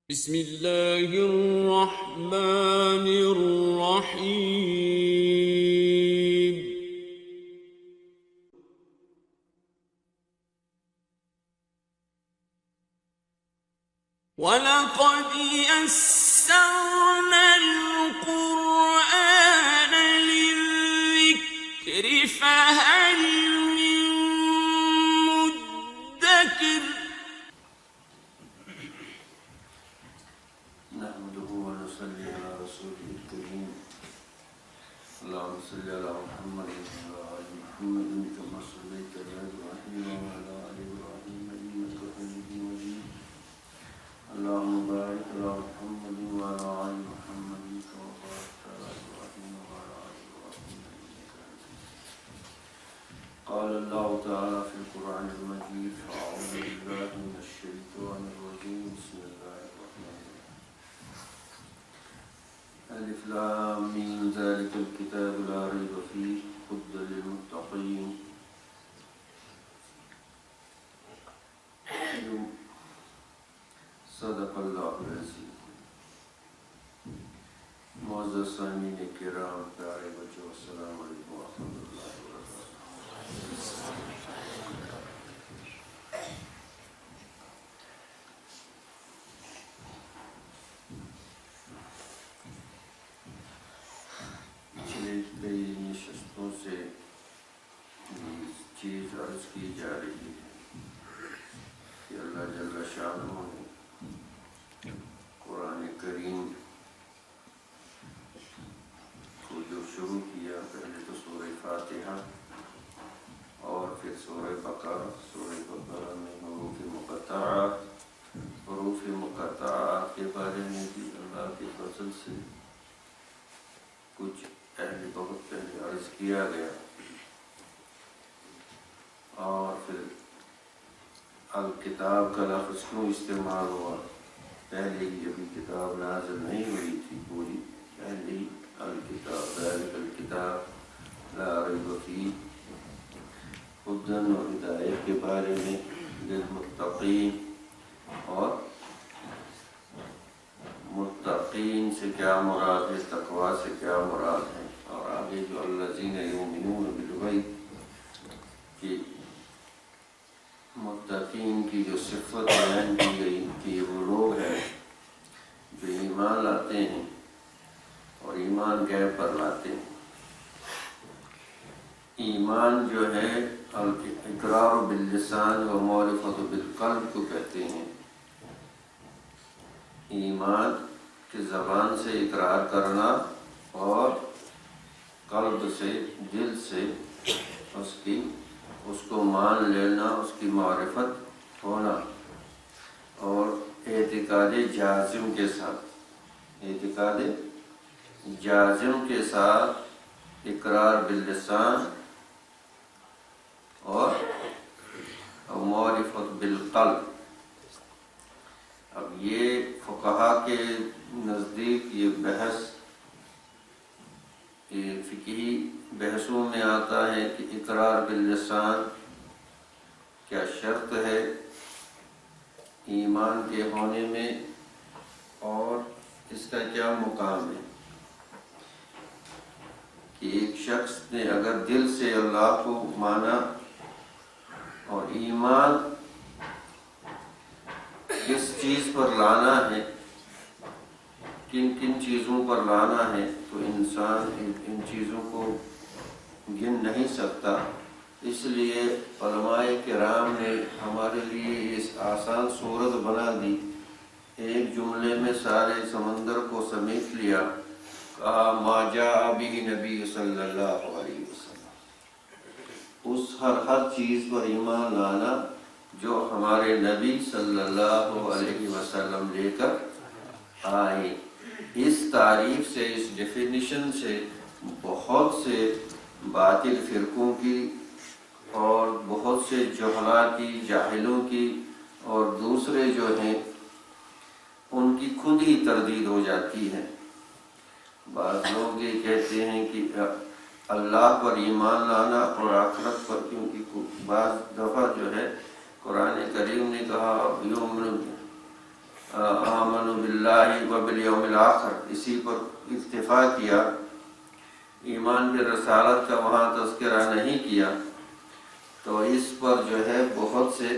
بسم اللہ الرحمن الرحیم وَلَقَدْ يَسَّرْنَا الْقُرْآنَ لِلذِّكْرِ فَهَلْ مِن مُّدَّكِرٍ نحمده ونصلي على رسوله الكريم اللهم صل على محمد وعلى آل محمد كما صليت على إبراهيم وعلى آل إبراهيم إنك حميد مجيد اللهم بارك على محمد وعلى آل محمد كما باركت على إبراهيم وعلى آل إبراهيم إنك حميد مجيد قال الله تعالى في القرآن المجيد أعوذ بالله من الشيطان الرجيم بسم الله الرحمن الرحيم ألف لام ميم ذلك الكتاب لا ريب فيه هدى للمتقين صدق اللہ العظیم. معزز سامعین کرام، پیارے بچوں، السلام علیکم ورحمۃ اللہ وبرکاتہ. پچھلے کئی نشستوں سے یہ چیز عرض کی جا رہی ہے کہ اللہ جل شانہ نے قرآن کریم کو جو شروع کیا، پہلے تو سورہ فاتحہ اور پھر سورہ بقرہ. سورہ بقرہ میں حروف مقطعات کے بارے میں بھی اللہ کے فضل سے کچھ بہت پہلے عرض کیا گیا، اور پھر الکتاب کا لفظ کیوں استعمال ہوا. پہلے ہی ابھی کتاب نازل نہیں ہوئی تھی پوری، پہلے ہی الکتاب ذالک الکتاب لا ریب فیہ ہدی و ہدایت کے بارے میں للمتقین، اور متقین سے کیا مراد ہے، تقویٰ سے کیا مراد ہے. اور آگے جو الذین یؤمنون بالغیب کہ متقین کی جو صفت بیان کی گئی کہ یہ وہ لوگ ہیں جو ایمان لاتے ہیں اور ایمان غیب پر لاتے ہیں. ایمان جو ہے اقرار باللسان و معرفت بالقلب کو کہتے ہیں. ایمان کی زبان سے اقرار کرنا اور قلب سے، دل سے اس کو مان لینا، اس کی معرفت ہونا، اور اعتقاد جازم کے ساتھ اقرار باللسان اور معرفت بالقلب. اب یہ فقہا کے نزدیک یہ بحث فقہی بحثوں میں آتا ہے کہ اقرار باللسان کیا شرط ہے ایمان کے ہونے میں، اور اس کا کیا مقام ہے. کہ ایک شخص نے اگر دل سے اللہ کو مانا، اور ایمان کس چیز پر لانا ہے، کن کن چیزوں پر لانا ہے، تو انسان ان چیزوں کو گن نہیں سکتا. اس لیے علماء کرام نے ہمارے لیے اس آسان صورت بنا دی، ایک جملے میں سارے سمندر کو سمیٹ لیا. کہا ما جاء بہ نبی صلی اللہ علیہ وسلم، اس ہر چیز پر ایمان لانا جو ہمارے نبی صلی اللہ علیہ وسلم لے کر آئے. اس تعریف سے، اس ڈیفینیشن سے بہت سے باطل فرقوں کی اور بہت سے جہلاء کی، جاہلوں کی، اور دوسرے جو ہیں ان کی خود ہی تردید ہو جاتی ہے. بعض لوگ یہ کہتے ہیں کہ اللہ پر ایمان لانا اور آخرت پر، کیونکہ بعض دفعہ جو ہے قرآن کریم نے کہا آمنوا بالیوم الآخر اسی پر اکتفا کیا، ایمان بالرسالت کا وہاں تذکرہ نہیں کیا، تو اس پر جو ہے بہت سے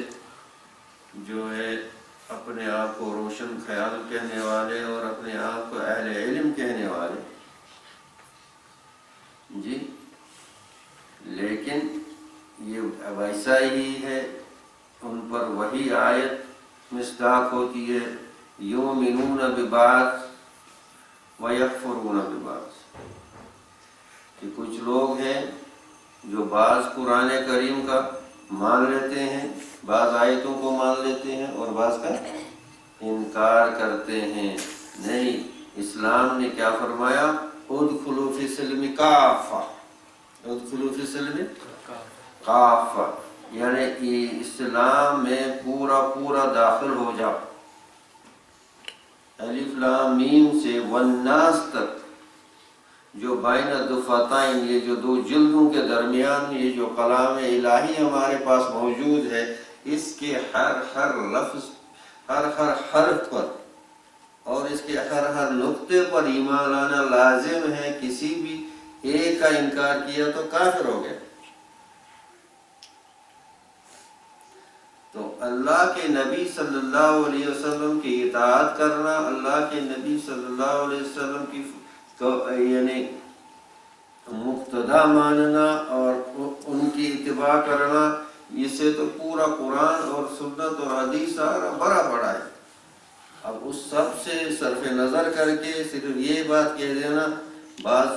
جو ہے اپنے آپ کو روشن خیال کہنے والے اور اپنے آپ کو اہل علم کہنے والے جی، لیکن یہ ویسا ہی ہے، ان پر وہی آیت مصداق ہوتی ہے، یؤمنون ببعض ویکفرون ببعض، کہ کچھ لوگ ہیں جو بعض قرآن کریم کا مان لیتے ہیں، بعض آیتوں کو مان لیتے ہیں اور بعض کا انکار کرتے ہیں۔ نہیں، اسلام نے کیا فرمایا؟ ادخلوا فی السلم کافہ، ادخلوا فی السلم کافہ، یعنی اسلام میں پورا پورا داخل ہو جاؤ، الف لام میم سے والناس تک، جو بین الدفتین، یہ جو دو جلدوں کے درمیان یہ جو کلام الہی ہمارے پاس موجود ہے، اس کے ہر لفظ، ہر حرف پر اور اس کے ہر نقطے پر ایمان لانا لازم ہے۔ کسی بھی ایک کا انکار کیا تو کافر ہو گیا۔ تو اللہ کے نبی صلی اللہ علیہ وسلم کی اطاعت کرنا، اللہ کے نبی صلی اللہ علیہ وسلم کی یعنی مقتدا ماننا اور ان کی اتباع کرنا، اس سے تو پورا قرآن اور سنت اور حدیث سارا بڑا بڑا ہے۔ اب اس سب سے صرف نظر کر کے صرف یہ بات کہہ دینا، بعض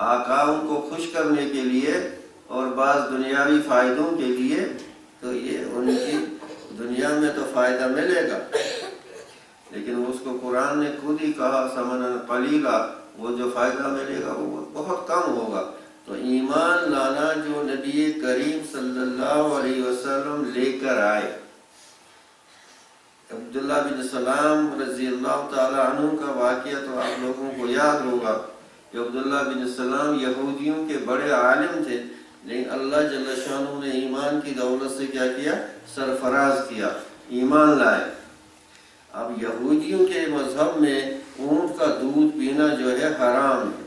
آقاؤں کو خوش کرنے کے لیے اور بعض دنیاوی فائدوں کے لیے، تو یہ ان کی دنیا میں تو فائدہ ملے گا، لیکن اس کو قرآن نے خود ہی کہا ثمنا قلیلا، وہ جو فائدہ ملے گا وہ بہت کم ہوگا۔ تو ایمان لانا جو نبی کریم صلی اللہ علیہ وسلم لے کر آئے، عبداللہ بن سلام رضی اللہ تعالی عنہ کا واقعہ تو آپ لوگوں کو یاد ہوگا کہ عبداللہ بن سلام یہودیوں کے بڑے عالم تھے، لیکن اللہ جل شانہ نے ایمان کی دولت سے کیا کیا؟ سرفراز کیا، ایمان لائے۔ اب یہودیوں کے مذہب میں اونٹ کا دودھ پینا جو ہے حرام ہے،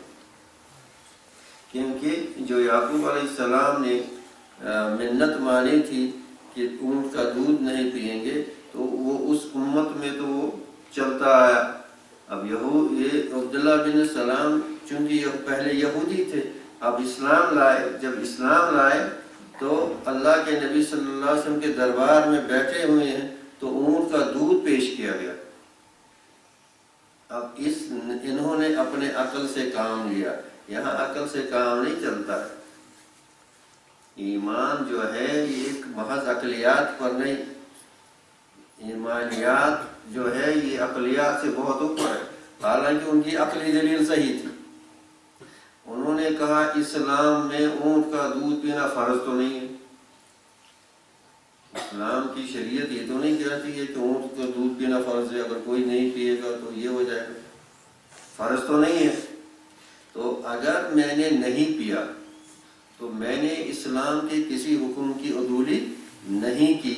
کیونکہ جو یعقوب علیہ السلام نے منت مانی تھی کہ اونٹ کا دودھ نہیں پیئیں گے، تو وہ اس امت میں تو وہ چلتا آیا۔ اب یہ عبداللہ بن سلام چونکہ یہ پہلے یہودی تھے، اب اسلام لائے، جب اسلام لائے تو اللہ کے نبی صلی اللہ علیہ وسلم کے دربار میں بیٹھے ہوئے ہیں، تو اونٹ کا دودھ پیش کیا گیا۔ اب انہوں نے اپنے عقل سے کام لیا، یہاں عقل سے کام نہیں چلتا ہے۔ ایمان جو ہے یہ ایک محض عقلیات پر نہیں، ایمانیات جو ہے یہ عقلیات سے بہت اوپر ہے، حالانکہ ان کی عقلی دلیل صحیح تھی۔ انہوں نے کہا اسلام میں اونٹ کا دودھ پینا فرض تو نہیں ہے، اسلام کی شریعت یہ تو نہیں کہتی ہے کہ اونٹ کا دودھ پینا فرض ہے، اگر کوئی نہیں پیے گا تو یہ ہو جائے گا، فرض تو نہیں ہے۔ تو اگر میں نے نہیں پیا تو میں نے اسلام کے کسی حکم کی عدولی نہیں کی،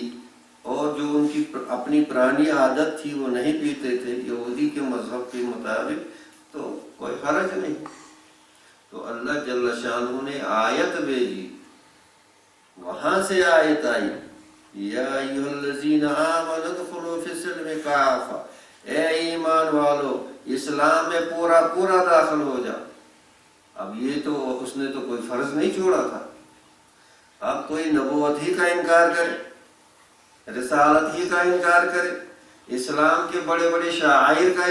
اور جو ان کی اپنی پرانی عادت تھی وہ نہیں پیتے تھے یہودی کے مذہب کے مطابق، تو کوئی حرج نہیں۔ تو اللہ جل شانہ نے آیت بھیجی، وہاں سے آیت آئی، یا ایھا الذین آمنوا ادخلوا فی السلم کافہ، اے ایمان والو اسلام میں پورا پورا داخل ہو جاؤ۔ اب یہ تو اس نے تو کوئی فرض نہیں چھوڑا تھا، اب کوئی نبوت ہی کا انکار کرے، رسالت ہی کا انکار کرے، اسلام کے بڑے بڑے شعائر کا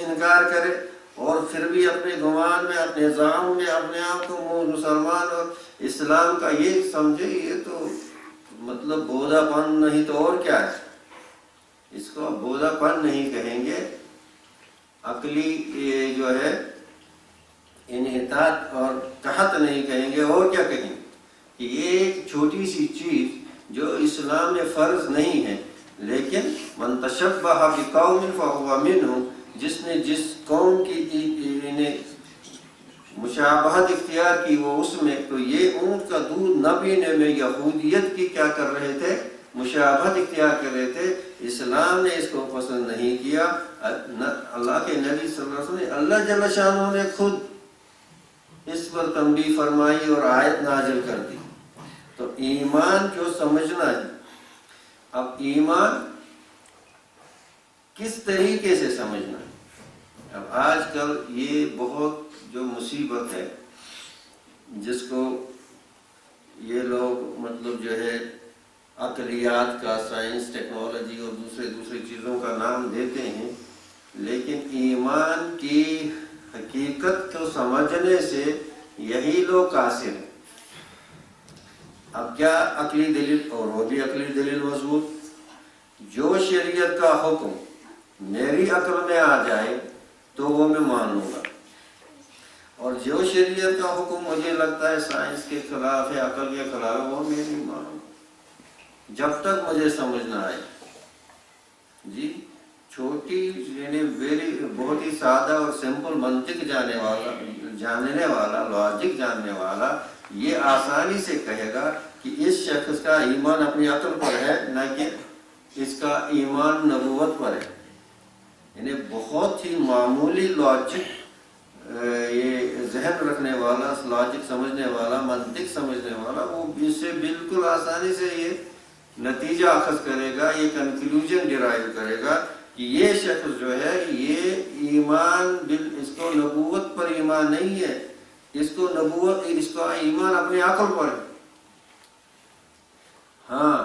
انکار کرے، اور پھر بھی اپنے گمان میں، اپنے ذہن میں اپنے آپ کو مسلمان اور اسلام کا یہ سمجھے، یہ تو مطلب بودا پن نہیں تو اور کیا ہے۔ اس کو بودا پن نہیں کہیں گے، عقلی جو ہے انحطاط اور قحط نہیں کہیں گے، اور کیا کہیں گے کہ یہ ایک چھوٹی سی چیز جو اسلام میں فرض نہیں ہے، لیکن من تشبہ بقوم فہو منہم، جس نے جس قوم کی مشابہت اختیار کی وہ اس میں۔ تو یہ اونٹ کا دودھ نہ پینے میں یہودیت کی کیا کر رہے تھے؟ مشابہت اختیار کر رہے تھے، اسلام نے اس کو پسند نہیں کیا۔ اللہ کے نبی صلی اللہ علیہ وسلم نے، اللہ جل شانہ نے خود اس پر تنبیہ فرمائی اور آیت نازل کر دی۔ تو ایمان جو سمجھنا ہے، اب ایمان کس طریقے سے سمجھنا ہے؟ اب آج کل یہ بہت جو مصیبت ہے، جس کو یہ لوگ مطلب جو ہے عقلیات کا، سائنس، ٹیکنالوجی اور دوسری چیزوں کا نام دیتے ہیں، لیکن ایمان کی حقیقت کو سمجھنے سے یہی لوگ قاصر ہیں۔ اب کیا عقلی دلیل، اور وہ بھی عقلی دلیل مضبوط، جو شریعت کا حکم میری عقل میں آ جائے تو وہ میں مانوں گا، اور جو شریعت کا حکم مجھے لگتا ہے سائنس کے خلاف ہے، عقل کے خلاف ہے، وہ میں نہیں مانوں گا جب تک مجھے سمجھ نہ آئے۔ جی چھوٹی یعنی بہت ہی سادہ اور سمپل منطق جاننے والا لاجک جاننے والا یہ آسانی سے کہے گا کہ اس شخص کا ایمان اپنی عقل پر ہے، نہ کہ اس کا ایمان نبوت پر ہے۔ یعنی بہت ہی معمولی لاجک یہ ذہن رکھنے والا، لاجک سمجھنے والا، منطق سمجھنے والا، وہ اس سے بالکل آسانی سے یہ نتیجہ اخذ کرے گا، یہ کنکلوژن ڈرائیو کرے گا کہ یہ شخص جو ہے یہ ایمان اس کو نبوت پر ایمان نہیں ہے، اس کا ایمان اپنے عقل پر ہے۔ ہاں،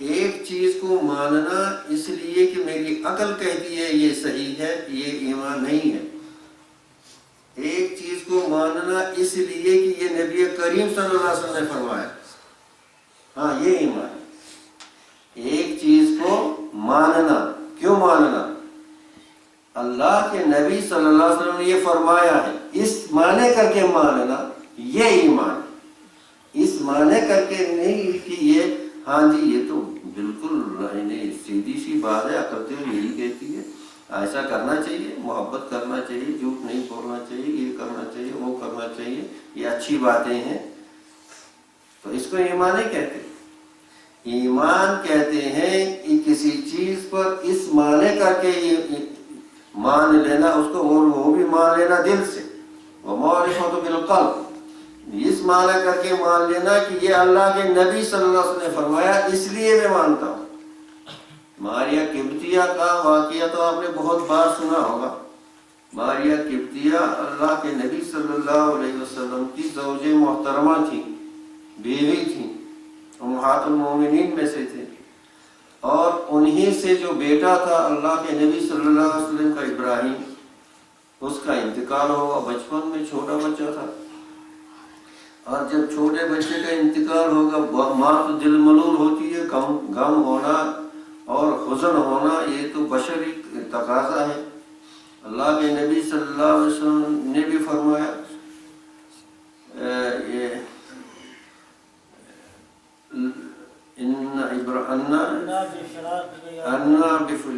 ایک چیز کو ماننا اس لیے کہ میری عقل کہتی ہے یہ صحیح ہے، یہ ایمان نہیں ہے۔ ایک چیز کو ماننا اس لیے کہ یہ نبی کریم صلی اللہ علیہ وسلم نے فرمایا، ہاں یہ ایمان ہے۔ ایک چیز کو ماننا، کیوں ماننا؟ اللہ کے نبی صلی اللہ علیہ وسلم نے یہ فرمایا ہے، اس معنی کر کے ماننا یہ ایمان ہے۔ اس معنی کر کے نہیں کہ یہ ہاں جی یہ تو بالکل سیدھی سی بات ہے، عقل تو یہی کہتی ہے، ایسا کرنا چاہیے، محبت کرنا چاہیے، جھوٹ نہیں بولنا چاہیے، یہ کرنا چاہیے، وہ کرنا چاہیے، یہ اچھی باتیں ہیں، تو اس کو ایمان نہیں کہتے۔ ایمان کہتے ہیں کہ کسی چیز پر اس معنی کر کے مان لینا اس کو، اور وہ بھی مان لینا دل سے، وَمَعْرِفَةُ بِالْقَلْبِ، اس معنی کر کے مان لینا کہ یہ اللہ کے نبی صلی اللہ علیہ وسلم نے فرمایا اس لیے میں مانتا ہوں۔ ماریہ قبطیہ کا واقعہ تو آپ نے بہت بار سنا ہوگا۔ ماریہ قبطیہ اللہ کے نبی صلی اللہ علیہ وسلم کی زوج محترمہ تھی، بیوی تھی، امہات المومنین میں سے تھے، اور انہی سے جو بیٹا تھا اللہ کے نبی صلی اللہ علیہ وسلم کا ابراہیم، اس کا انتقال ہوا بچپن میں، چھوٹا بچہ تھا، اور جب چھوٹے بچے کا انتقال ہوگا ماں تو دل ملول ہوتی ہے، غم ہونا اور حزن ہونا یہ تو بشری تقاضا ہے۔ اللہ کے نبی صلی اللہ علیہ وسلم نے بھی فرمایا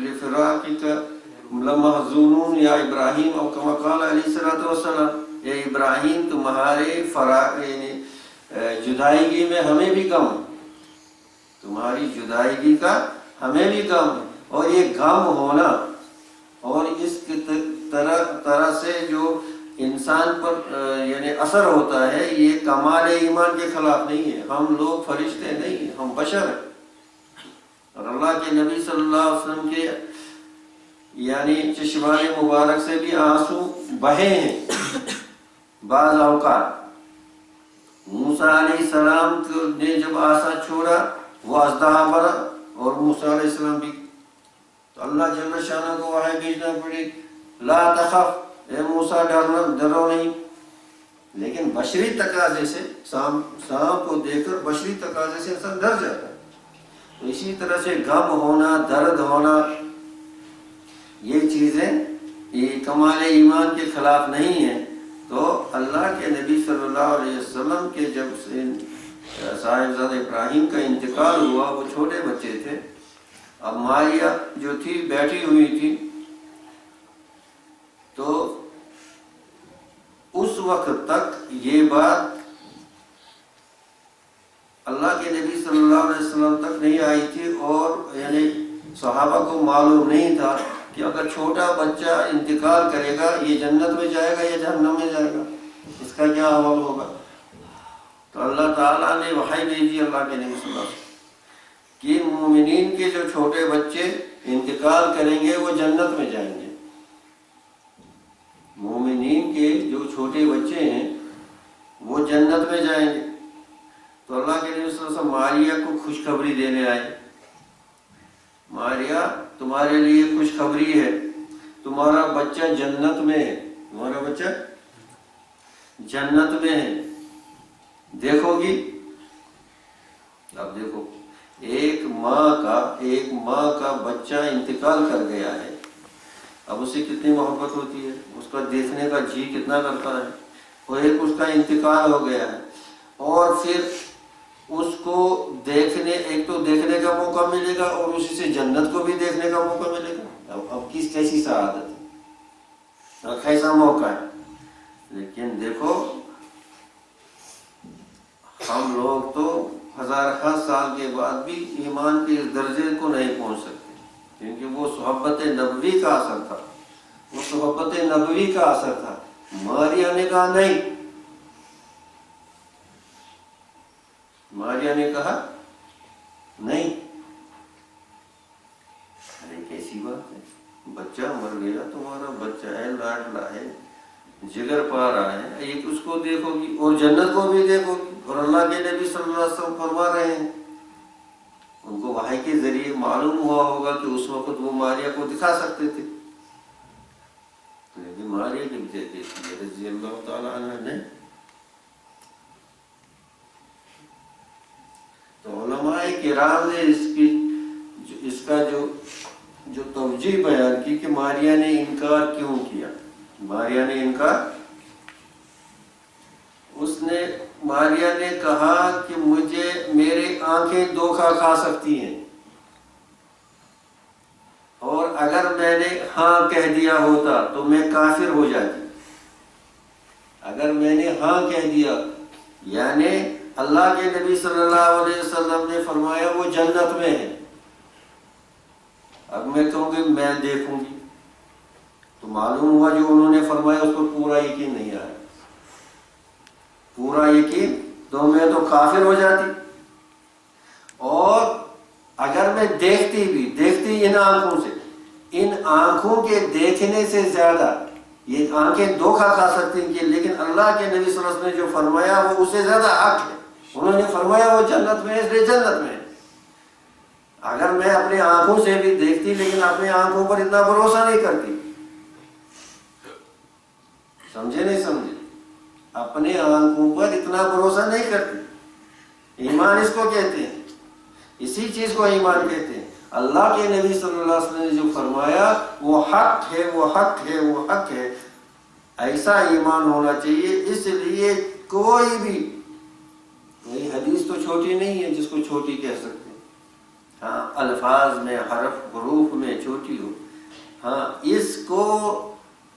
لفراقک لمحزونون یا ابراہیم، اور کما قال علیہ الصلوۃ والسلام، اے ابراہیم تمہارے یعنی جدائیگی میں ہمیں بھی غم ہے، تمہاری جدائیگی کا ہمیں بھی غم ہے۔ اور یہ غم ہونا اور اس کی طرح سے جو انسان پر یعنی اثر ہوتا ہے، یہ کمال ایمان کے خلاف نہیں ہے۔ ہم لوگ فرشتے نہیں ہیں، ہم بشر ہیں، اور اللہ کے نبی صلی اللہ علیہ وسلم کے یعنی چشمان مبارک سے بھی آنسو بہے ہیں بعض اوقات۔ موسیٰ علیہ السلام نے جب عصا چھوڑا وہ اژدہا بنا، اور موسیٰ علیہ السلام بھی، تو اللہ جل شانہ کو وحی بھیجنا پڑی، لا تخف، اے موسیٰ ڈرو نہیں۔ لیکن بشری تقاضے سے سانپ کو دیکھ کر بشری تقاضے سے انسان ڈر جاتا ہے۔ تو اسی طرح سے غم ہونا، درد ہونا، یہ چیزیں یہ کمال ایمان کے خلاف نہیں ہیں۔ تو اللہ کے نبی صلی اللہ علیہ وسلم کے جب صاحبزادہ ابراہیم کا انتقال ہوا، وہ چھوٹے بچے تھے، اب ماریہ جو تھی بیٹھی ہوئی تھی، تو اس وقت تک یہ بات اللہ کے نبی صلی اللہ علیہ وسلم تک نہیں آئی تھی، صحابہ کو معلوم نہیں تھا کہ اگر چھوٹا بچہ انتقال کرے گا یہ جنت میں جائے گا یا جہنم میں جائے گا، اس کا کیا حال ہوگا۔ تو اللہ تعالیٰ نے وحی بھیجی اللہ کے نبی صلی اللہ علیہ وسلم کہ مومنین کے جو چھوٹے بچے انتقال کریں گے وہ جنت میں جائیں گے۔ مومنین کے جو چھوٹے بچے ہیں وہ جنت میں جائیں گے۔ تو اللہ کے نبی صلی اللہ علیہ وسلم ماریہ کو خوشخبری دینے آئے، ماریہ تمہارے لیے خوشخبری ہے، تمہارا بچہ جنت میں ہے، تمہارا بچہ جنت میں ہے، دیکھو گی۔ اب دیکھو ایک ماں کا بچہ انتقال کر گیا ہے، اب اسے کتنی محبت ہوتی ہے، اس کا دیکھنے کا جی کتنا کرتا ہے، وہ ایک اس کا انتقال ہو گیا ہے، اور پھر اس کو ایک تو دیکھنے کا موقع ملے گا اور اسی سے جنت کو بھی دیکھنے کا موقع ملے گا۔ اب کیسی سعادت ہے اور کیسا موقع ہے۔ لیکن دیکھو ہم لوگ تو ہزارہ سال کے بعد بھی ایمان کے اس درجے کو نہیں پہنچ سکتے، کیونکہ وہ صحبت نبوی کا اثر تھا، وہ صحبت نبوی کا اثر تھا۔ ماریہ نے کہا نہیں، ماریہ نے کہا نہیں، ارے کیسی بات ہے، بچہ مر گیا، تمہارا بچہ ہے، لاڈلا ہے، جگر پا رہا ہے، ایک اس کو دیکھو گی اور جنت کو بھی دیکھو گی۔ اور اللہ کے نبی صلی اللہ علیہ وسلم فرما رہے ہیں، ان کو وحی کے ذریعے معلوم ہوا ہوگا کہ اس وقت وہ ماریہ کو دکھا سکتے تھے، لیکن ماریہ کے بیٹے رضی اللہ تعالیٰ عنہ نے۔ تو علماء کرام نے اس کا جو توجیہ بیان کی کہ ماریہ نے انکار کیوں کیا۔ ماریہ نے انکار، ماریہ نے کہا کہ میرے آنکھیں دھوکہ کھا سکتی ہیں، اور اگر میں نے ہاں کہہ دیا ہوتا تو میں کافر ہو جاتی۔ اگر میں نے ہاں کہہ دیا، یعنی اللہ کے نبی صلی اللہ علیہ وسلم نے فرمایا وہ جنت میں ہے، اب میں کہوں گی میں دیکھوں گی، تو معلوم ہوا جو انہوں نے فرمایا اس پر پورا یقین نہیں آیا، پورا یقین، تو میں تو کافر ہو جاتی۔ اور اگر میں دیکھتی ان آنکھوں سے، ان آنکھوں کے دیکھنے سے زیادہ یہ آنکھیں دھوکہ کھا سکتی ہیں، لیکن اللہ کے نبی صلی اللہ علیہ وسلم نے جو فرمایا وہ اس سے زیادہ حق ہے۔ انہوں نے فرمایا وہ جنت میں ہے، اس لیے جنت میں ہے۔ اگر میں اپنی آنکھوں سے بھی دیکھتی لیکن اپنی آنکھوں پر اتنا بھروسہ نہیں کرتی، سمجھے نہیں سمجھے، اپنے آنکھوں پر اتنا بھروسہ نہیں کرتی، ایمان اس کو کہتے ہیں، اسی چیز کو ایمان کہتے ہیں۔ اللہ کے نبی صلی اللہ علیہ وسلم نے جو فرمایا وہ حق ہے، وہ حق ہے، وہ حق ہے، ایسا ایمان ہونا چاہیے۔ اس لیے کوئی حدیث تو چھوٹی نہیں ہے جس کو چھوٹی کہہ سکتے ہیں، ہاں الفاظ میں، حرف حروف میں چھوٹی ہو، ہاں اس کو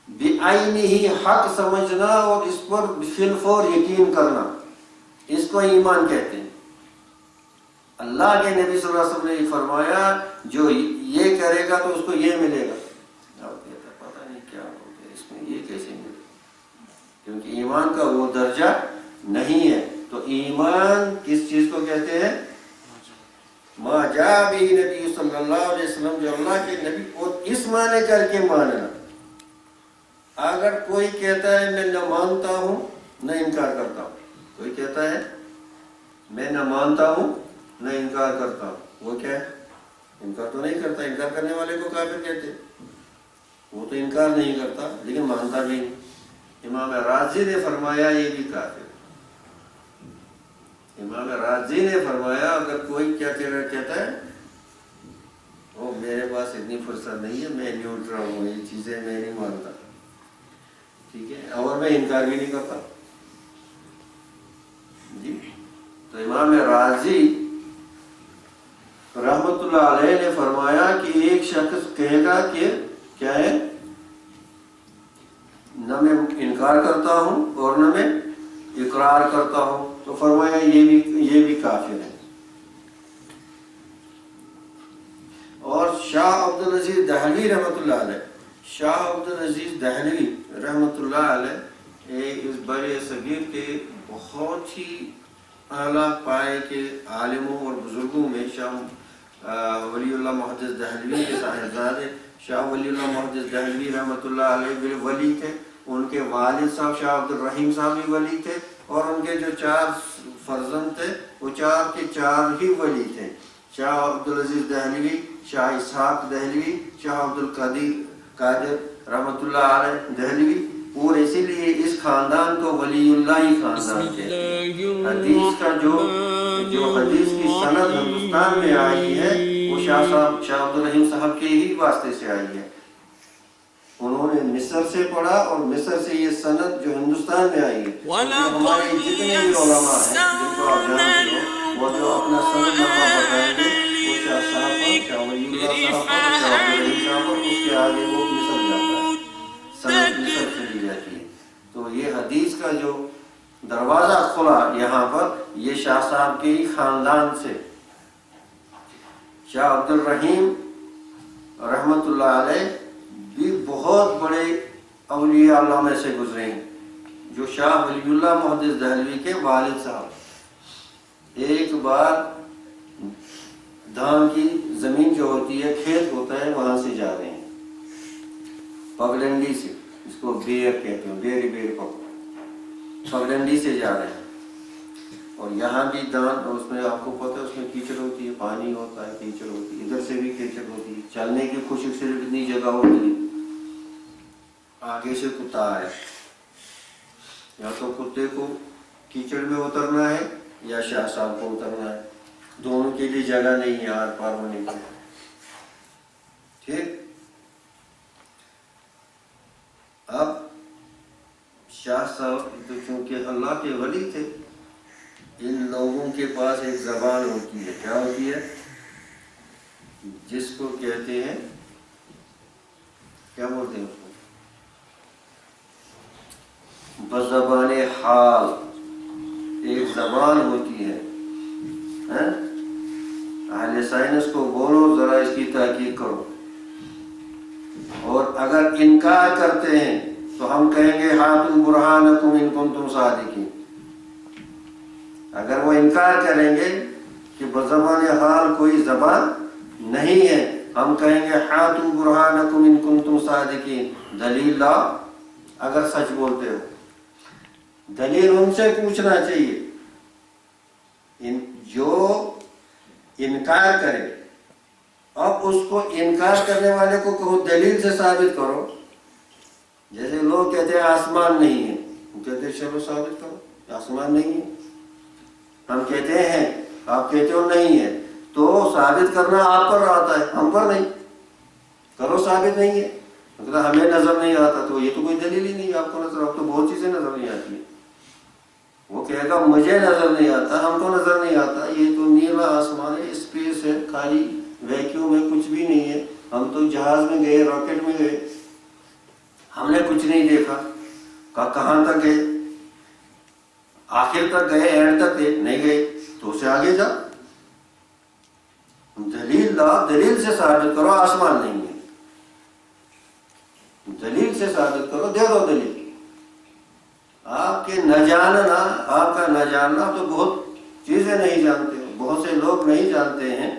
بعینہ حق سمجھنا اور اس پر بالفور یقین کرنا، اس کو ایمان کہتے ہیں۔ اللہ کے نبی صلی اللہ علیہ وسلم نے فرمایا جو یہ کرے گا تو اس کو یہ ملے گا، پتہ نہیں کیا ہو گیا اس میں، یہ کیسے ملے گا، کیونکہ ایمان کا وہ درجہ نہیں ہے۔ تو ایمان کس چیز کو کہتے ہیں؟ ما جاء به نبی صلی اللہ علیہ وسلم، جو اللہ کے نبی، اور اس معنی کر کے ماننا۔ اگر کوئی کہتا ہے میں نہ مانتا ہوں نہ انکار کرتا ہوں، کوئی کہتا ہے میں نہ مانتا ہوں نہ انکار کرتا ہوں، وہ کیا ہے؟ انکار تو نہیں کرتا، انکار کرنے والے کو کافر کہتے ہیں، وہ تو انکار نہیں کرتا لیکن مانتا بھی نہیں۔ امام رازی نے فرمایا یہ بھی کافر۔ امام رازی نے فرمایا اگر کوئی کیا کہتا ہے وہ میرے پاس اتنی فرصت نہیں ہے، میں نیوٹرل ہوں، یہ چیزیں میں نہیں مانتا، ٹھیک ہے، اور میں انکار بھی نہیں کرتا جی۔ تو امام رازی رحمت اللہ علیہ نے فرمایا کہ ایک شخص کہے گا کہ کیا ہے، نہ میں انکار کرتا ہوں اور نہ میں اقرار کرتا ہوں، تو فرمایا یہ بھی کافر ہے۔ اور شاہ شاہ عبدالعزیز دہلوی رحمۃ اللہ علیہ اس بر صغیر کے بہت ہی اعلیٰ پائے کے عالموں اور بزرگوں میں شاہ ولی اللہ محدث دہلوی کے صاحبزادے شاہ ولی اللہ محدث دہلوی رحمۃ اللہ علیہ بھی ولی تھے. ان کے والد صاحب شاہ عبدالرحیم صاحب بھی ولی تھے اور ان کے جو 4 فرزند تھے وہ 4 کے 4 ہی ولی تھے. شاہ عبدالعزیز دہلوی، شاہ اسحاق دہلوی، شاہ عبدالقادر رحمۃ اللہ علیہ دہلوی، اور اسی لیے اس خاندان کو ولی اللہ ہی خاندان کہتے ہیں. حدیث کا جو حدیث کی سند ہندوستان میں آئی ہے وہ شاہ عبدالرحیم صاحب کے ہی واسطے سے آئی ہے. انہوں نے مصر سے پڑھا اور مصر سے یہ سند جو ہندوستان میں آئی ہے. ہمارے جتنے بھی علماء ہیں جن کو آپ جانتے ہو وہ جو اپنا سند نامہ بتائیں گے وہ شاہ صاحب پر، شاہ ولی اللہ صاحب پر، شاہ عبدالرحیم صاحب پر، اس کے آگے وہ مصر جاتا ہے، سند مصر سے لی جاتی ہے. تو یہ حدیث کا جو دروازہ کھلا یہاں پر یہ شاہ صاحب کے ہی خاندان سے. شاہ عبدالرحیم رحمۃ اللہ علیہ بھی بہت بڑے اولیاء اللہ میں سے گزرے ہیں. جو شاہ ولی اللہ محدث دہلوی کے والد صاحب ایک بار دھان کی زمین جو ہوتی ہے، کھیت ہوتا ہے، وہاں سے جا رہے ہیں پگڈنڈی سے، جس کو بیر کہتے ہیں، بیر پگڈنڈی سے جا رہے ہیں. اور یہاں بھی دان، اور اس میں آپ کو پتہ ہے اس میں کیچڑ ہوتی ہے، پانی ہوتا ہے، کیچڑ ہوتی ہے، ادھر سے بھی کیچڑ ہوتی ہے، چلنے کی کوشش صرف اتنی جگہ ہوتی ہے. آگے سے کتا ہے، یا تو کتے کو کیچڑ میں اترنا ہے یا شاہ صاحب کو اترنا ہے، دونوں کے لیے جگہ نہیں ہے آر پار ہونے کی. ٹھیک. اب شاہ صاحب تو چونکہ اللہ کے ولی تھے، ان لوگوں کے پاس ایک زبان ہوتی ہے. کیا ہوتی ہے؟ جس کو کہتے ہیں، کیا بولتے ہیں اس کو؟ بزبان حال. ایک زبان ہوتی ہے. اہل سائنس کو بولو ذرا اس کی تحقیق کرو، اور اگر انکار کرتے ہیں تو ہم کہیں گے ہاتوا برہانکم ان کنتم صادقین. اگر وہ انکار کریں گے کہ بزبان حال کوئی زبان نہیں ہے، ہم کہیں گے ہاتوا برہانکم ان کنتم صادقین، دلیل لاؤ اگر سچ بولتے ہو. دلیل ان سے پوچھنا چاہیے. جو انکار کرے، اب اس کو انکار کرنے والے کو کہو دلیل سے ثابت کرو. جیسے لوگ کہتے ہیں آسمان نہیں ہے، ہم کہتے ہیں چلو ثابت کرو آسمان نہیں ہے. ہم کہتے ہیں، آپ کہتے ہو نہیں ہے، تو ثابت کرنا آپ پر آتا ہے، ہم پر نہیں. کرو ثابت نہیں ہے، مطلب ہمیں نظر نہیں آتا، تو یہ تو کوئی دلیل ہی نہیں. آپ کو نظر، آپ تو بہت چیزیں نظر نہیں آتی ہیں. وہ کہے گا مجھے نظر نہیں آتا، ہم کو نظر نہیں آتا، یہ تو نیلا آسمان ہے، اسپیس ہے، خالی ویکیوم ہے، کچھ بھی نہیں ہے. ہم تو جہاز میں گئے، راکٹ میں گئے، ہم نے کچھ نہیں دیکھا. کہاں تک گئے؟ آخر تک گئے، اینڈ تک گئے؟ نہیں گئے. تو اسے آگے جا، دلیل لا، دلیل سے ثابت کرو آسمان نہیں ہے. دلیل سے ثابت کرو، دے دو دلیل. آپ کے نہ جاننا، آپ کا نہ جاننا تو بہت چیزیں نہیں جانتے ہو. بہت سے لوگ نہیں جانتے ہیں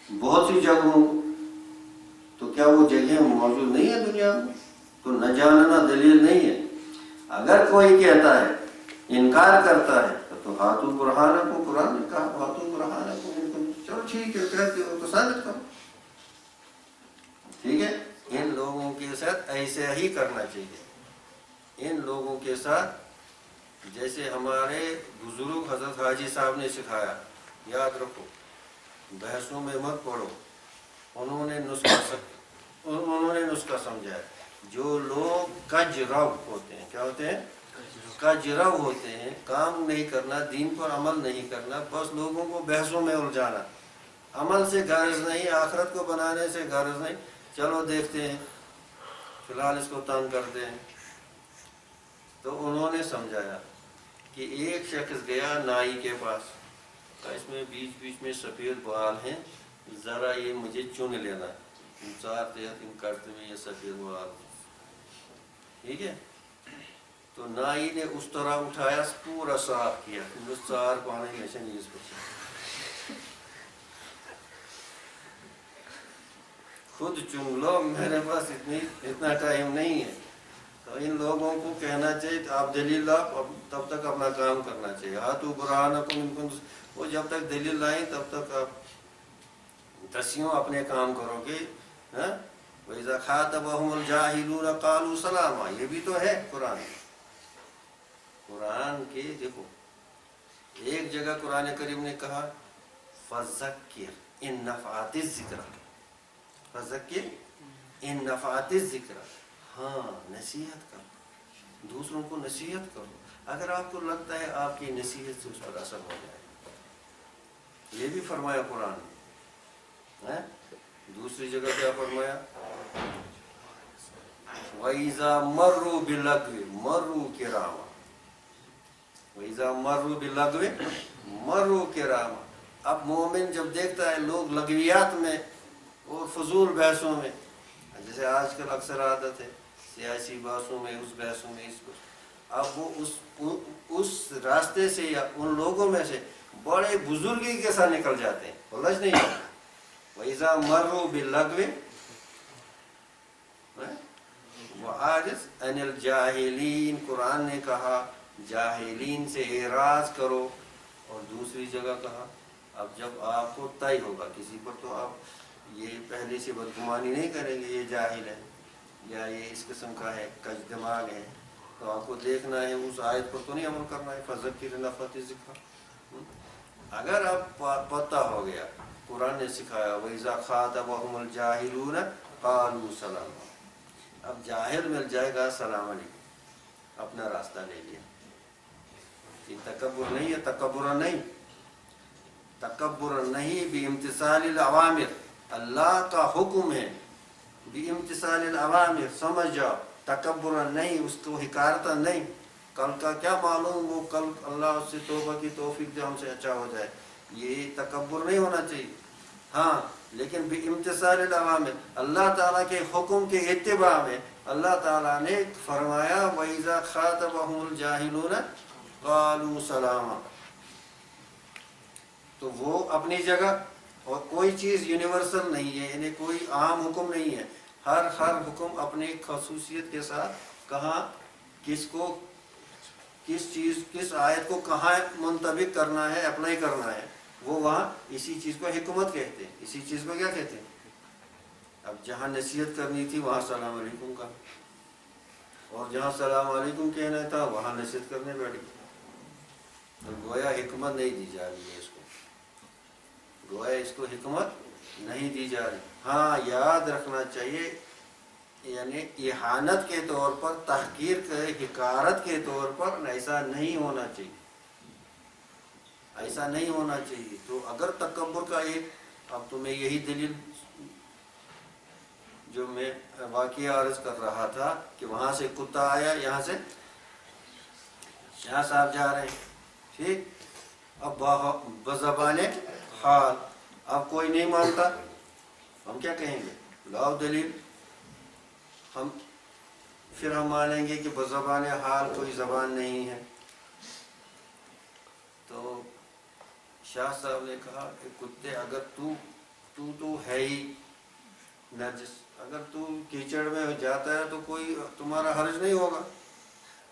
بہت سی جگہوں کو، تو کیا وہ جگہیں موجود نہیں ہیں دنیا میں؟ تو نہ جاننا دلیل نہیں ہے. اگر کوئی کہتا ہے، انکار کرتا ہے، تو ہاتھوں برہانکم، قرآن نے کہا ہاتھوں برہانکم، چلو ٹھیک ہے کہتے ہو تو ثابت کرو. ٹھیک ہے. ان لوگوں کے ساتھ ایسے ہی کرنا چاہیے. ان لوگوں کے ساتھ جیسے ہمارے بزرگ حضرت حاجی صاحب نے سکھایا، یاد رکھو، بحثوں میں مت پڑھو. انہوں نے نسخہ سمجھایا. جو لوگ کجرو ہوتے ہیں، کیا ہوتے ہیں؟ کجرو ہوتے ہیں. کام نہیں کرنا، دین پر عمل نہیں کرنا، بس لوگوں کو بحثوں میں الجھانا. عمل سے غرض نہیں، آخرت کو بنانے سے غرض نہیں. چلو دیکھتے ہیں، فی الحال اس کو تنگ کرتے ہیں. تو انہوں نے سمجھایا کہ ایک شخص گیا نائی کے پاس، اس میں بیچ بیچ میں سفید بال ہیں، ذرا یہ مجھے چن لینا. چار تین کرتے میں یہ سفید مراد. ٹھیک ہے. تو نائی نے اس طرح اٹھایا, پورا صاف کیا, چار پانے میں سے نیز بچے. خود چن لو, میرے پاس اتنا ٹائم نہیں ہے. تو ان لوگوں کو کہنا چاہیے آپ دلیل لاؤ, تب تک اپنا کام کرنا چاہیے. ہاتھو برہانکم ان کنتم, وہ جب تک دلیل لائیں تب تک آپ دسیوں اپنے کام کرو گے. وَإِذَا خَاطَبَهُمُ الْجَاهِلُونَ قَالُوا سَلَامًا, یہ بھی تو ہے قرآن. قرآن کے دیکھو ایک جگہ قرآن کریم نے کہا فَذَكِّرْ إِن نَفَعَتِ الذِّكْرَى, فَذَكِّرْ إِن نَفَعَتِ الذِّكْرَى. ہاں نصیحت کرو, دوسروں کو نصیحت کرو اگر آپ کو لگتا ہے آپ کی نصیحت سے اس پر اثر ہو جائے. یہ بھی فرمایا قرآن نے. دوسری جگہ کیا فرمایا, وَإِذَا مَرُّوا بِاللَّغْوِ مَرُّوا كِرَامًا, وَإِذَا مَرُّوا بِاللَّغْوِ مَرُّوا كِرَامًا. اب مومن جب دیکھتا ہے لوگ لغویات میں اور فضول بحثوں میں, جیسے آج کل اکثر عادت ہے سیاسی بحثوں میں, اس بحثوں میں, اس کو, اب وہ اس راستے سے یا ان لوگوں میں سے بڑے بزرگی کے ساتھ نکل جاتے ہیں, الجھ نہیں جاتے. وَإِذَا مَرُّوا بِاللَّغْوِ وَأَعْرِضْ عَنِ الْجَاهِلِينَ, قرآن نے کہا جاہلین سے اعراض کرو. اور دوسری جگہ کہا اب جب آپ کو طے ہوگا کسی پر تو آپ یہ پہلے سے بدگمانی نہیں کریں گے یہ جاہل ہے یا یہ اس قسم کا ہے, کج دماغ ہے, تو آپ کو دیکھنا ہے اس آیت پر تو نہیں عمل کرنا ہے. فَذَكِّرْ إِن نَفَعَتِ الذِّكْرَى. اگر اب پتہ ہو گیا قرآن نے سکھایا وَإِذَا خَاطَبَهُمُ الْجَاهِلُونَ قَالُوا سَلَامًا, اب جاہل مل جائے گا سلام علیکم, اپنا راستہ لے لیا. یہ تکبر نہیں ہے, تکبر نہیں, تکبر نہیں, بامتثال الاوامر, اللہ کا حکم ہے بامتثال الاوامر, سمجھ جاؤ. تکبر نہیں, اس کو حکارتا نہیں, کل کا کیا معلوم, وہ کل اللہ اس سے توبہ کی توفیق دے ہم سے اچھا ہو جائے, یہ تکبر نہیں ہونا چاہیے. ہاں لیکن بامتثال الاوامر, اللہ تعالیٰ کے حکم کے اتباع میں. اللہ تعالیٰ نے فرمایا وَإِذَا خَاطَبَهُمُ الْجَاهِلُونَ قَالُوا سَلَامًا, تو وہ اپنی جگہ, اور کوئی چیز یونیورسل نہیں ہے, یعنی کوئی عام حکم نہیں ہے. ہر حکم اپنی خصوصیت کے ساتھ کہاں کس کو کس چیز کس آیت کو کہاں منطبق کرنا ہے, اپلائی کرنا ہے, وہ وہاں اسی چیز کو حکمت کہتے ہیں. اسی چیز کو کیا کہتے ہیں. اب جہاں نصیحت کرنی تھی وہاں سلام علیکم کا, اور جہاں سلام علیکم کہنا تھا وہاں نصیحت کرنے بیٹھی. تو گویا حکمت نہیں دی جا رہی ہے اس کو, گویا اس کو حکمت نہیں دی جا رہی. ہاں یاد رکھنا چاہیے, یعنی اہانت کے طور پر, تحقیر کے, حقارت کے طور پر ایسا نہیں ہونا چاہیے, ایسا نہیں ہونا چاہیے. تو اگر تکبر کا ایک, اب تو میں یہی دلیل جو میں واقعہ عرض کر رہا تھا کہ وہاں سے کتا آیا, یہاں سے شاہ صاحب جا رہے ہیں, ٹھیک. اب بزبان حال, اب کوئی نہیں مانتا, ہم کیا کہیں گے, لاؤ دلیل. پھر ہم مانیں گے کہ بزبان حال کوئی زبان نہیں ہے. تو شاہ صاحب نے کہا کہ کتے, اگر تو ہے ہی نجس, اگر تو کیچڑ میں جاتا ہے تو کوئی تمہارا حرج نہیں ہوگا.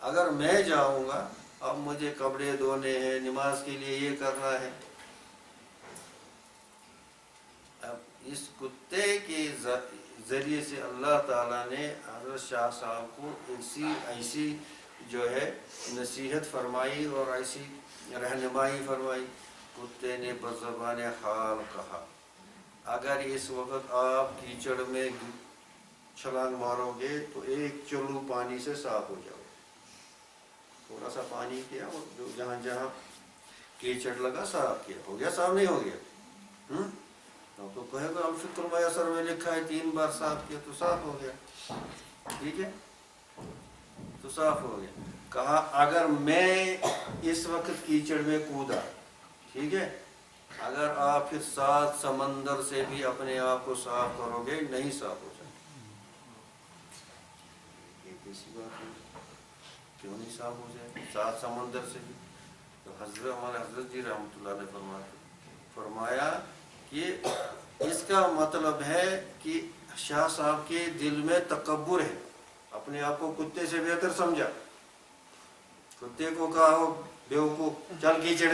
اگر میں جاؤں گا, اب مجھے کپڑے دھونے ہیں, نماز کے لیے یہ کرنا ہے. اب اس کتے کے ذریعے سے اللہ تعالیٰ نے حضرت شاہ صاحب کو ایسی جو ہے نصیحت فرمائی اور ایسی رہنمائی فرمائی. کتے نے بزبان حال کہا, اگر اس وقت آپ کیچڑ میں چھلانگ مارو گے تو ایک چلو پانی سے صاف ہو جاؤ. تھوڑا سا پانی کیا اور جہاں جہاں کیچڑ لگا صاف کیا, ہو گیا, صاف نہیں ہو گیا. تو کہے گا الفقہ المیسر میں لکھا ہے 3 بار صاف کیا تو صاف ہو گیا, ٹھیک ہے, تو صاف ہو گیا. کہا اگر میں اس وقت کیچڑ میں کودا, ٹھیک ہے, اگر آپ پھر 7 سمندر سے بھی اپنے آپ کو صاف کرو گے نہیں صاف ہو جائے. یہ کیسی بات ہے؟ کیوں نہیں صاف ہو جائے 7 سمندر سے بھی؟ تو ہمارے حضرت جی رحمۃ اللہ علیہ فرمایا کہ اس کا مطلب ہے کہ شاہ صاحب کے دل میں تکبر ہے، اپنے آپ کو کتے سے بہتر سمجھا. کتے کو کہا ہو بیوقوف چل کیچڑ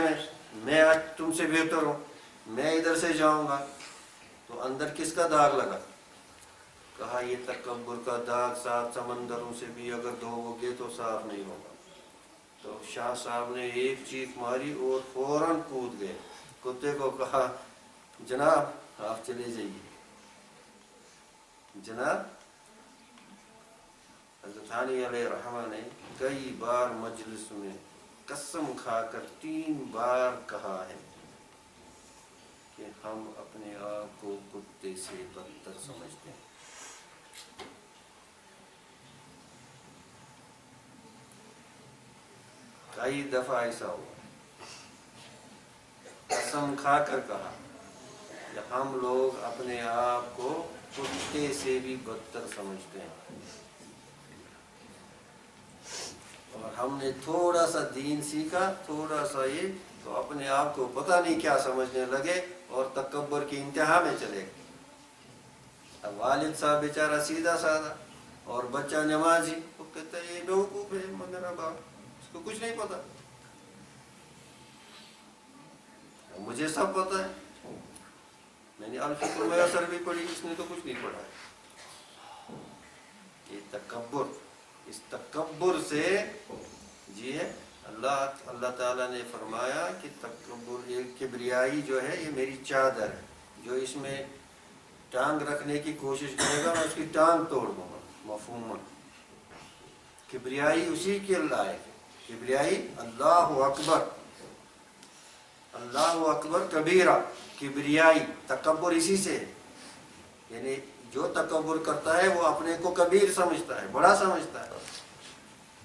میں آج تم سے بہتر ہوں، میں ادھر سے جاؤں گا. تو اندر کس کا داغ لگا؟ کہا یہ تکبر کا داغ 7 سمندروں سے بھی اگر دھو گے تو صاف نہیں ہوگا. تو شاہ صاحب نے ایک چیخ ماری اور فوراً کود گئے. کتے کو کہا جناب آپ چلے جائیے. جناب حضرت ثانی علیہ رحمہ نے کئی بار مجلس میں قسم کھا کر 3 بار کہا ہے کہ ہم اپنے آپ کو کتے سے بدتر سمجھتے ہیں. کئی دفعہ ایسا ہوا، قسم کھا کر کہا کہ ہم لوگ اپنے آپ کو کتے سے بھی بدتر سمجھتے ہیں. اور ہم نے تھوڑا سا دین سیکھا، تھوڑا سا یہ، تو اپنے آپ کو پتہ نہیں کیا سمجھنے لگے اور تکبر کی انتہا میں چلے گئے. اب والد صاحب بیچارہ سیدھا سادہ اور بچہ نمازی، وہ کہتا ہے یہ بیوقوف ہے میرا باپ، اس کو کچھ نہیں پتا. مجھے سب پتا ہے، میں نے الفقہ میسر بھی پڑھی، اس نے تو کچھ نہیں پڑھا. یہ تکبر، اس تکبر سے جی ہے اللہ تعالیٰ نے فرمایا کہ تکبر، یہ کبریائی جو ہے یہ میری چادر ہے، جو اس میں ٹانگ رکھنے کی کوشش کرے گا میں اس کی ٹانگ توڑ دوں گا. مفہوم کبریائی اسی کے لائق ہے. کبریائی اللہ اکبر، اللہ اکبر کبیرہ، کبریائی تکبر اسی سے ہے. یعنی جو تکبر کرتا ہے وہ اپنے کو کبیر سمجھتا ہے، بڑا سمجھتا ہے.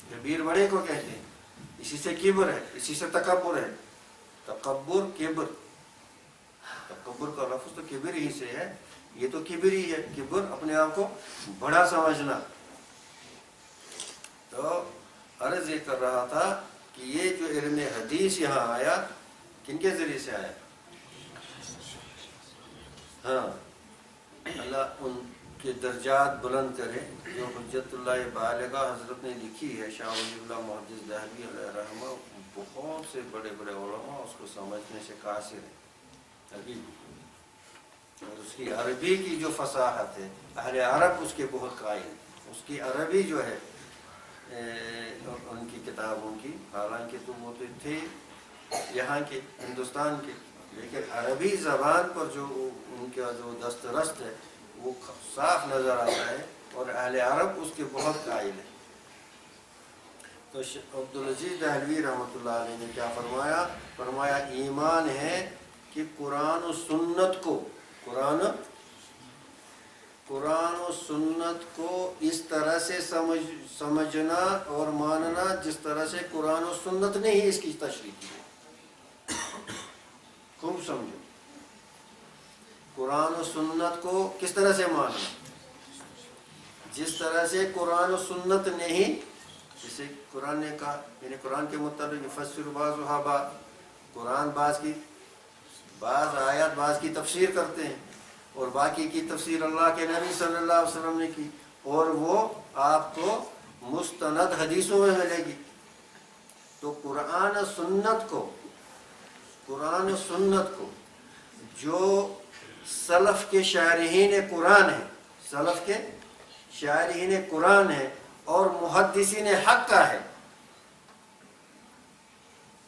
کبیر بڑے کو کہتے ہیں، اسی سے کبر ہے، اسی سے تکبر ہے. تکبر کبر، تکبر کا لفظ تو کبر ہی سے ہے، یہ تو کبر ہی ہے. کبر اپنے آپ کو بڑا سمجھنا. تو عرض یہ کر رہا تھا کہ یہ جو علم حدیث یہاں آیا کن کے ذریعے سے آیا؟ ہاں، اللہ ان کے درجات بلند کرے. جو حجت اللہ بالغہ حضرت نے لکھی ہے، شاہ ولی اللہ محدث دہلوی علیہ رحمہ، بہت سے بڑے بڑے علماء اس کو سمجھنے سے قاصر ہیں ابھی بھی. اور اس کی عربی کی جو فصاحت ہے، اہل عرب اس کے بہت قائل ہیں. اس کی عربی جو ہے ان کی کتابوں کی، حالانکہ تو وہ تو تھے یہاں کے ہندوستان کے، لیکن عربی زبان پر جو ان کا جو دسترست ہے وہ صاف نظر آتا ہے، اور اہل عرب اس کے بہت قائل ہیں. تو عبدالعزیز دہلوی رحمۃ اللہ علیہ نے کیا فرمایا؟ فرمایا ایمان ہے کہ قرآن و سنت کو، قرآن و سنت کو اس طرح سے سمجھنا اور ماننا جس طرح سے قرآن و سنت نے ہی اس کی تشریح کی ہے. خوب سمجھو، قرآن و سنت کو کس طرح سے ماننا؟ جس طرح سے قرآن و سنت نے ہی، جسے قرآن نے کہا، یعنی قرآن کے مطابق یفسر بعضها بعض، قرآن بعض آیات بعض کی تفسیر کرتے ہیں، اور باقی کی تفسیر اللہ کے نبی صلی اللہ علیہ وسلم نے کی، اور وہ آپ کو مستند حدیثوں میں ملے گی. تو قرآن و سنت کو جو سلف کے شارحین قرآن ہیں، سلف کے شارحین قرآن ہیں اور محدثین حق کا ہے،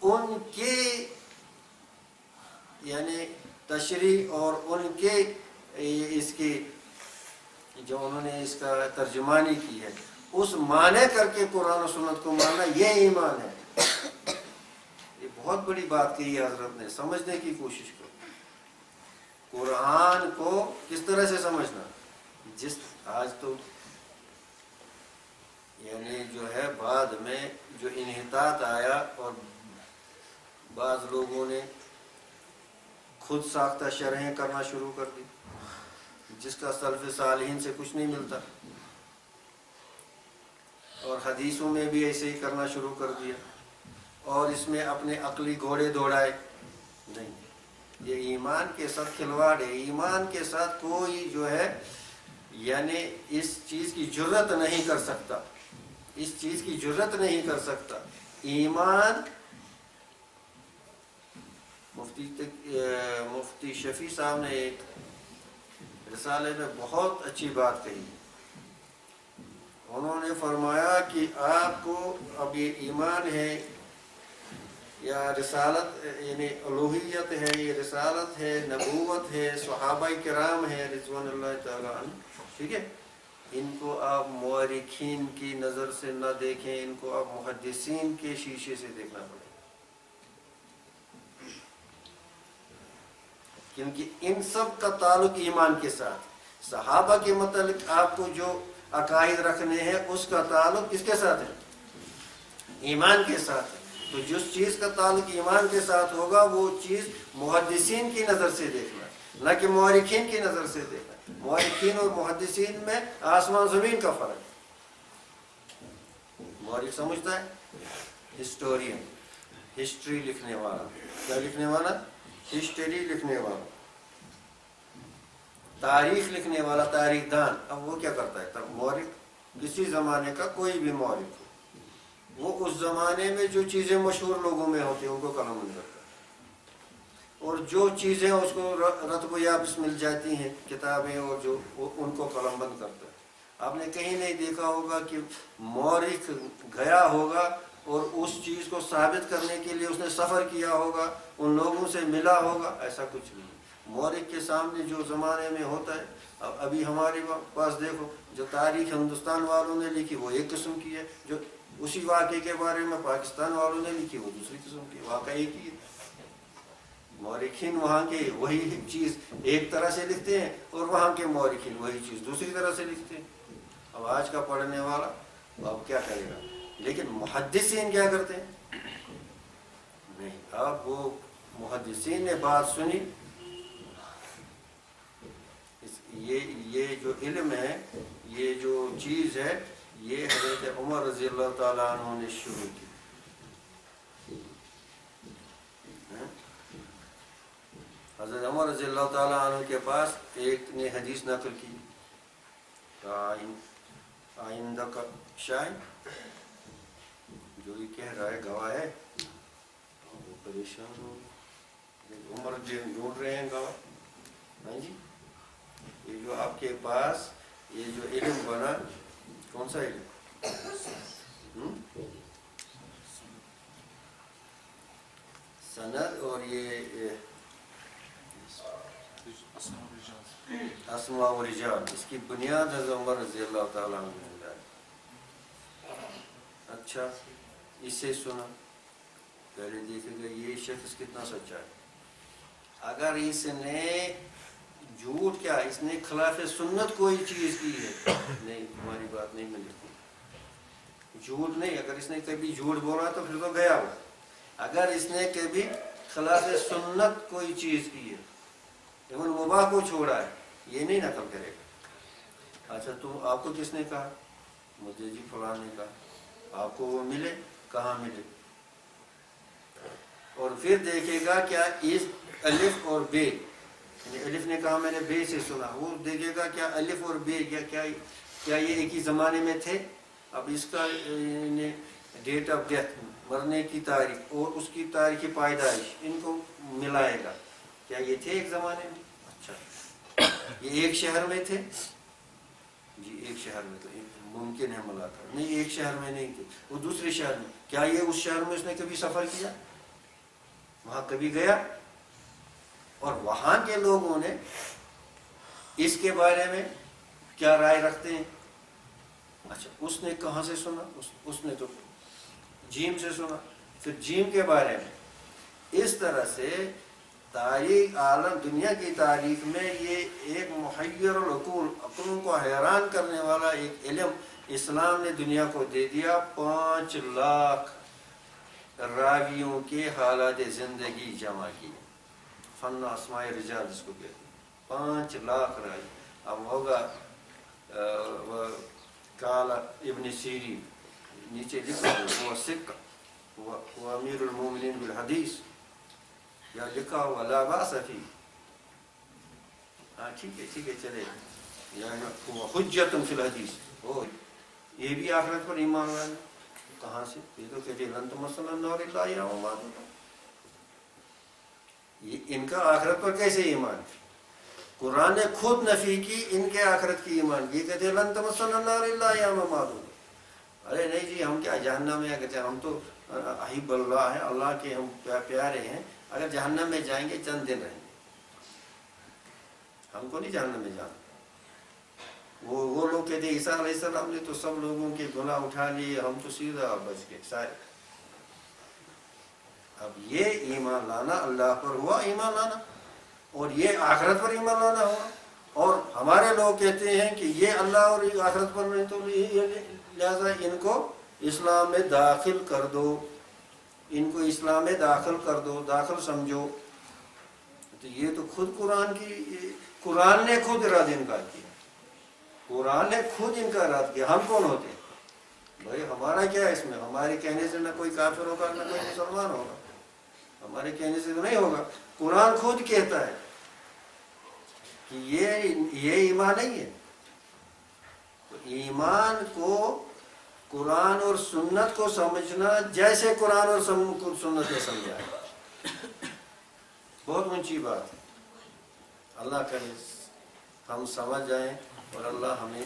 ان کے یعنی تشریح اور ان کے اس کی جو انہوں نے اس کا ترجمانی کی ہے، اس معنی کر کے قرآن و سنت کو ماننا، یہ ایمان ہے. یہ بہت بڑی بات کی ہے حضرت نے، سمجھنے کی کوشش کرو. قرآن کو کس طرح سے سمجھنا؟ جس آج تو یعنی جو ہے بعد میں جو انحطاط آیا اور بعض لوگوں نے خود ساختہ شرحیں کرنا شروع کر دی، جس کا سلف صالحین سے کچھ نہیں ملتا، اور حدیثوں میں بھی ایسے ہی کرنا شروع کر دیا، اور اس میں اپنے عقلی گھوڑے دوڑائے۔ نہیں، یہ ایمان کے ساتھ کھلواڑ ہے۔ ایمان کے ساتھ کوئی جو ہے یعنی اس چیز کی جرت نہیں کر سکتا، اس چیز کی جرت نہیں کر سکتا۔ ایمان، مفتی شفیع صاحب نے ایک رسالے میں بہت اچھی بات کہی۔ انہوں نے فرمایا کہ آپ کو اب یہ ایمان ہے یا رسالت یعنی الوہیت ہے، یہ رسالت ہے، نبوت ہے، صحابہ کرام ہے رضوان اللہ تعالیٰ عنہ، ٹھیک ہے، ان کو آپ مورخین کی نظر سے نہ دیکھیں، ان کو آپ محدثین کے شیشے سے دیکھنا پڑے، کیونکہ ان سب کا تعلق ایمان کے ساتھ۔ صحابہ کے متعلق آپ کو جو عقائد رکھنے ہیں اس کا تعلق کس کے ساتھ ہے؟ ایمان کے ساتھ ہے۔ تو جس چیز کا تعلق ایمان کے ساتھ ہوگا وہ چیز محدثین کی نظر سے دیکھنا، نہ کہ مورخین کی نظر سے دیکھنا۔ مورخین اور محدثین میں آسمان زمین کا فرق ہے۔ مورخ سمجھتا ہے ہسٹورین، ہسٹری لکھنے والا، کیا لکھنے والا؟ ہسٹری لکھنے والا، تاریخ لکھنے والا، تاریخ دان۔ اب وہ کیا کرتا ہے؟ تب مورخ کسی زمانے کا کوئی بھی مورخ ہو، وہ اس زمانے میں جو چیزیں مشہور لوگوں میں ہوتی ہیں ان کو قلم بند کرتا ہے، اور جو چیزیں اس کو رتب و یابس مل جاتی ہیں کتابیں اور جو ان کو قلم بند کرتا ہے۔ آپ نے کہیں نہیں دیکھا ہوگا کہ مورخ گیا ہوگا اور اس چیز کو ثابت کرنے کے لیے اس نے سفر کیا ہوگا، ان لوگوں سے ملا ہوگا، ایسا کچھ نہیں۔ مورخ کے سامنے جو زمانے میں ہوتا ہے، ابھی ہمارے پاس دیکھو جو تاریخ ہندوستان والوں نے لکھی وہ ایک قسم کی ہے، جو اسی واقعے کے بارے میں پاکستان والوں نے لکھی وہ دوسری قسم کی، واقعہ ایک ہی ہے۔ مورخین وہاں کے وہی چیز ایک طرح سے لکھتے ہیں اور وہاں کے مورخین وہی چیز دوسری طرح سے لکھتے ہیں۔ اب آج کا پڑھنے والا اب کیا کرے گا؟ لیکن محدثین کیا کرتے ہیں؟ نہیں، اب وہ محدثین نے بات سنی، یہ جو علم ہے، یہ جو چیز ہے، یہ حضرت عمر رضی اللہ تعالیٰ عنہ نے شروع کی۔ حضرت عمر رضی اللہ تعالیٰ عنہ کے پاس ایک نے حدیث نقل کی، آئندہ کا شاہد جو یہ کہہ رہا ہے گواہ ہے، وہ پریشان ہو، عمر ڈھونڈ رہے ہیں گواہ۔ ہاں جی، یہ جو آپ کے پاس یہ جو علم بنا، کون سا علم؟ سند اور یہ اسماء و رجال، اس کی بنیاد حضرت عمر رضی اللہ تعالیٰ عنہ نے ڈالی۔ اچھا، اسے سنا، پہلے دیکھے گا یہ شخص کتنا سچا ہے۔ اگر اس نے جھوٹ کیا، اس نے خلاف سنت کوئی چیز کی ہے، نہیں، تمہاری بات نہیں ملتی، جھوٹ نہیں۔ اگر اس نے کبھی جھوٹ بولا تو پھر تو گیا ہو۔ اگر اس نے کبھی خلاف سنت کوئی چیز کی ہے، لیکن مباح کو چھوڑا ہے، یہ نہیں نقل کرے گا۔ اچھا، تو آپ کو کس نے کہا؟ مجھے جی فلاں نے کہا۔ آپ کو وہ ملے، کہاں ملے؟ اور پھر دیکھے گا کیا اس الف اور بے، یعنی الف نے کہا میں نے بے سے سنا، وہ دیکھے گا کیا الف اور بے کیا یہ ایک ہی زمانے میں تھے؟ اب اس کا ڈیٹ آف ڈیتھ، مرنے کی تاریخ اور اس کی تاریخ پیدائش، ان کو ملائے گا، کیا یہ تھے ایک زمانے میں؟ اچھا، یہ ایک شہر میں تھے؟ جی ایک شہر میں، تو ممکن ہے ملاقات، نہیں ایک شہر میں نہیں تھے، وہ دوسرے شہر میں، کیا یہ اس شہر میں اس نے کبھی سفر کیا، وہاں کبھی گیا؟ اور وہاں کے لوگوں نے اس کے بارے میں کیا رائے رکھتے ہیں؟ اچھا، اس نے کہاں سے سنا؟ اس نے تو جیم سے سنا، پھر جیم کے بارے میں۔ اس طرح سے تاریخ عالم دنیا کی تاریخ میں یہ ایک محیر العقول، عقلوں کو حیران کرنے والا ایک علم اسلام نے دنیا کو دے دیا۔ 5 لاکھ راویوں کے حالات زندگی جمع کی، فن اسماء رجال جس کو کہتے ہیں، 5 لاکھ راوی. اب ہوگا قال ابن سیرین، نیچے لکھا ہوا وہ سکہ وہ امیر المومنین بالحدیث، یا لکھا ہوا لا باس فی. ہاں ٹھیک ہے چلے. یا وہ حجت فی الحدیث، وہ یہ بھی آخرت پر ایمان والے. کہاں سے؟ یہ تو کہتے لن تمسنا النار الا ایاما معدودا. یہ ان کا آخرت پر کیسے ایمان؟ قرآن نے خود نفی کی ان کے آخرت کی ایمان کی. کہتے ہیں لن تمسنا النار الا ایاما معدودا. ارے نہیں جی ہم کیا جہنم میں؟ کہتے ہیں ہم تو احب اللہ ہیں، اللہ کے ہم پیارے ہیں، اگر جہنم میں جائیں گے چند دن رہیں گے، ہم کو نہیں جہنم میں جانا. وہ لوگ کہتے ہیں عیسیٰ علیہ السلام نے تو سب لوگوں کے گناہ اٹھا لیے، ہم تو سیدھا بچ گئے سارے. اب یہ ایمان لانا اللہ پر ہوا ایمان لانا، اور یہ آخرت پر ایمان لانا ہوا. اور ہمارے لوگ کہتے ہیں کہ یہ اللہ اور آخرت پر نہیں، تو لہذا ان کو اسلام میں داخل کر دو، ان کو اسلام میں داخل کر دو، داخل سمجھو. تو یہ تو خود قرآن نے خود اراد انکار کیا. قرآن نے خود انکار کیا. ہم کون ہوتے ہیں بھائی؟ ہمارا کیا ہے اس میں؟ ہمارے کہنے سے نہ کوئی کافر ہوگا نہ کوئی مسلمان ہوگا، ہمارے کہنے سے تو نہیں ہوگا. قرآن خود کہتا ہے کہ یہ ایمان نہیں ہے. تو ایمان کو قرآن اور سنت کو سمجھنا جیسے قرآن اور سنت نے سمجھا ہے، بہت اونچی بات ہے. اللہ کرے ہم سمجھ جائیں اور اللہ ہمیں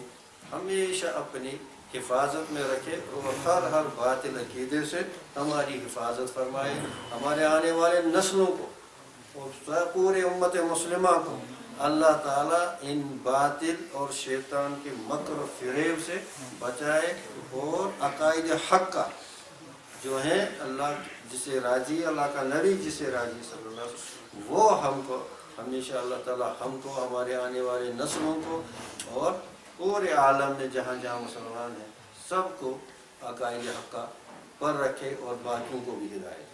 ہمیشہ اپنی حفاظت میں رکھے اور ہر باطل عقیدے سے ہماری حفاظت فرمائے. ہمارے آنے والے نسلوں کو اور پورے امت مسلمہ کو اللہ تعالیٰ ان باطل اور شیطان کے مکر و فریب سے بچائے، اور عقائد حق کا جو ہیں اللہ جسے راضی، اللہ کا نبی جسے راضی صلی اللہ علیہ وسلم، وہ ہم کو ہمیشہ اللہ تعالیٰ ہم کو، ہمارے آنے والے نسلوں کو اور پورے عالم میں جہاں جہاں مسلمان ہیں سب کو عقائد حق پر رکھے اور باقیوں کو بھی ہدایت.